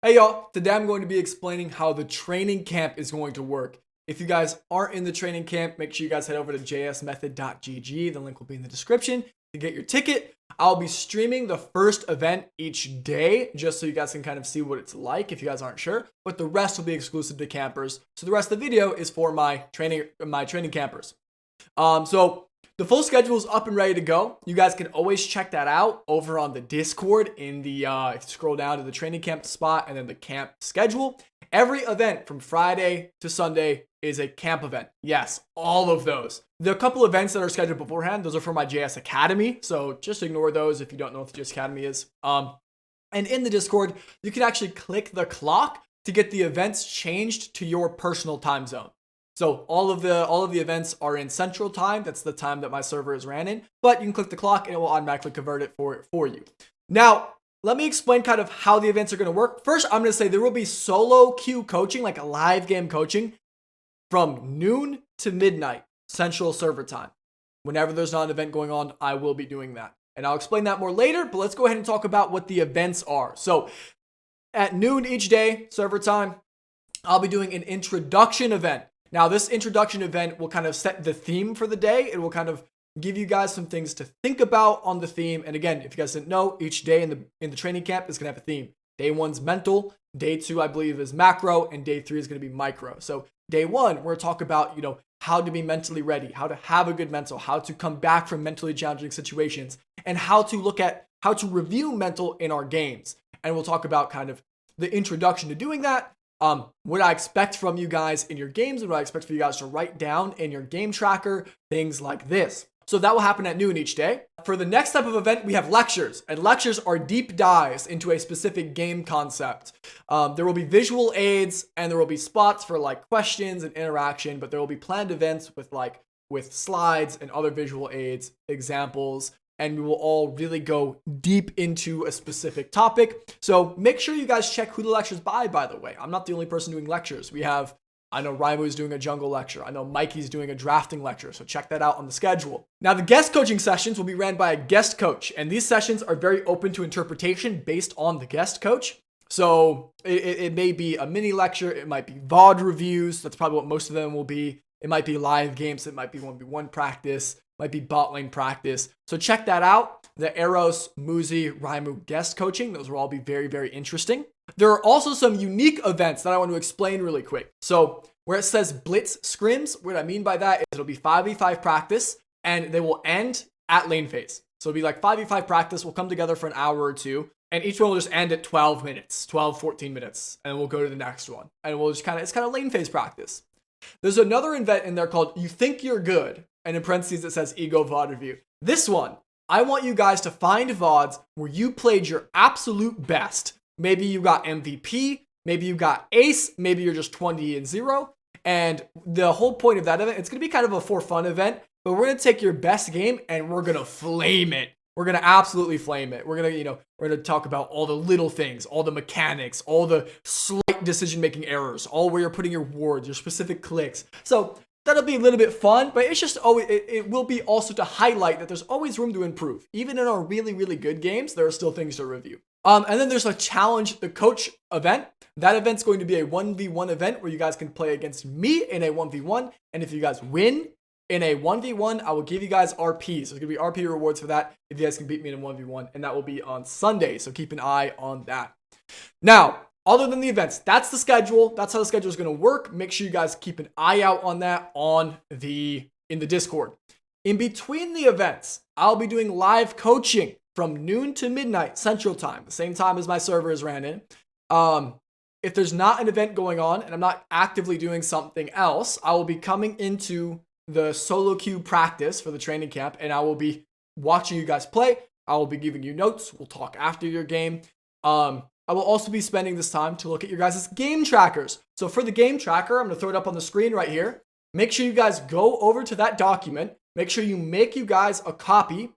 Hey y'all, today I'm going to be explaining how the training camp is going to work. If you guys aren't in the training camp, make sure you guys head over to jsmethod.gg. The link will be in the description to get your ticket. I'll be streaming the first event each day just so you guys can kind of see what it's like if you guys aren't sure, but the rest will be exclusive to campers. So the rest of the video is for my training campers. So the full schedule is up and ready to go. You guys can always check that out over on the Discord in the, if you scroll down to the training camp spot and then the camp schedule. Every event from Friday to Sunday is a camp event. Yes, all of those. There are a couple events that are scheduled beforehand. Those are for my JS Academy. So just ignore those if you don't know what the JS Academy is. And in the Discord, you can actually click the clock to get the events changed to your personal time zone. So all of the events are in Central Time. That's the time that my server is ran in. But you can click the clock and it will automatically convert it for you. Now, let me explain kind of how the events are going to work. First, I'm going to say there will be solo queue coaching, like a live game coaching, from noon to midnight Central Server Time. Whenever there's not an event going on, I will be doing that. And I'll explain that more later, but let's go ahead and talk about what the events are. So at noon each day, server time, I'll be doing an introduction event. Now, this introduction event will kind of set the theme for the day. It will kind of give you guys some things to think about on the theme. And again, if you guys didn't know, each day in the training camp is going to have a theme. Day 1's mental, day 2, I believe, is macro, and day 3 is going to be micro. So day 1, we're going to talk about, how to be mentally ready, how to have a good mental, how to come back from mentally challenging situations, and how to review mental in our games. And we'll talk about kind of the introduction to doing that. What I expect from you guys in your games and what I expect for you guys to write down in your game tracker, things like this. So that will happen at noon each day. For the next type of event, we have lectures, and lectures are deep dives into a specific game concept. There will be visual aids and there will be spots for like questions and interaction, but there will be planned events with slides and other visual aids, examples, and we will all really go deep into a specific topic. So make sure you guys check who the lecture's by the way. I'm not the only person doing lectures. I know Raimu's doing a jungle lecture. I know Mikey's doing a drafting lecture. So check that out on the schedule. Now, the guest coaching sessions will be ran by a guest coach. And these sessions are very open to interpretation based on the guest coach. So it may be a mini lecture. It might be VOD reviews. That's probably what most of them will be. It might be live games. It might be 1v1 practice. Might be bot lane practice. So check that out. The Eros, Muzi, Raimu guest coaching. Those will all be very, very interesting. There are also some unique events that I want to explain really quick. So where it says Blitz Scrims, what I mean by that is it'll be 5v5 practice and they will end at lane phase. So it'll be like 5v5 practice. We'll come together for an hour or two and each one will just end at 12 minutes, 14 minutes. And we'll go to the next one. And we'll just it's kind of lane phase practice. There's another event in there called You Think You're Good. And in parentheses, it says Ego VOD Review. This one, I want you guys to find VODs where you played your absolute best. Maybe you got MVP, maybe you got ace, maybe you're just 20-0. And the whole point of that event, it's going to be kind of a for fun event, but we're going to take your best game and we're going to flame it. We're going to absolutely flame it. We're going to, we're going to talk about all the little things, all the mechanics, all the slight decision-making errors, all where you're putting your wards, your specific clicks. So that'll be a little bit fun, but it's just always, it will be also to highlight that there's always room to improve. Even in our really, really good games, there are still things to review. And then there's a challenge the coach event. That event's going to be a 1v1 event where you guys can play against me in a 1v1. And if you guys win in a 1v1, I will give you guys RPs. So there's going to be RP rewards for that if you guys can beat me in a 1v1. And that will be on Sunday. So keep an eye on that. Now, other than the events, that's the schedule. That's how the schedule is going to work. Make sure you guys keep an eye out on that in the Discord. In between the events, I'll be doing live coaching from noon to midnight Central Time, the same time as my server is ran in. If there's not an event going on and I'm not actively doing something else, I will be coming into the solo queue practice for the training camp and I will be watching you guys play. I will be giving you notes. We'll talk after your game. I will also be spending this time to look at your guys' game trackers. So for the game tracker, I'm going to throw it up on the screen right here. Make sure you guys go over to that document. Make sure you make you guys a copy.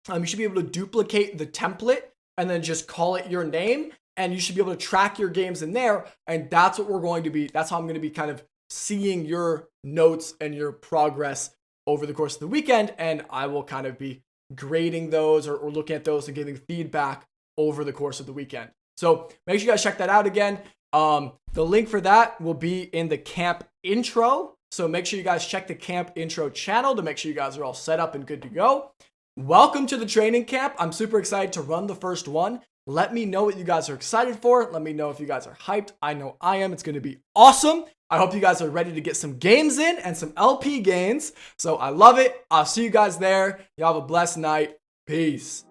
You should be able to duplicate the template and then just call it your name. And you should be able to track your games in there. And that's what we're going to be. That's how I'm going to be kind of seeing your notes and your progress over the course of the weekend. And I will kind of be grading those or looking at those and giving feedback over the course of the weekend. So make sure you guys check that out again. The link for that will be in the camp intro. So make sure you guys check the camp intro channel to make sure you guys are all set up and good to go. Welcome to the training camp. I'm super excited to run the first one. Let me know what you guys are excited for. Let me know if you guys are hyped. I know I am. It's going to be awesome. I hope you guys are ready to get some games in and some LP gains. So I love it. I'll see you guys there. Y'all have a blessed night. Peace.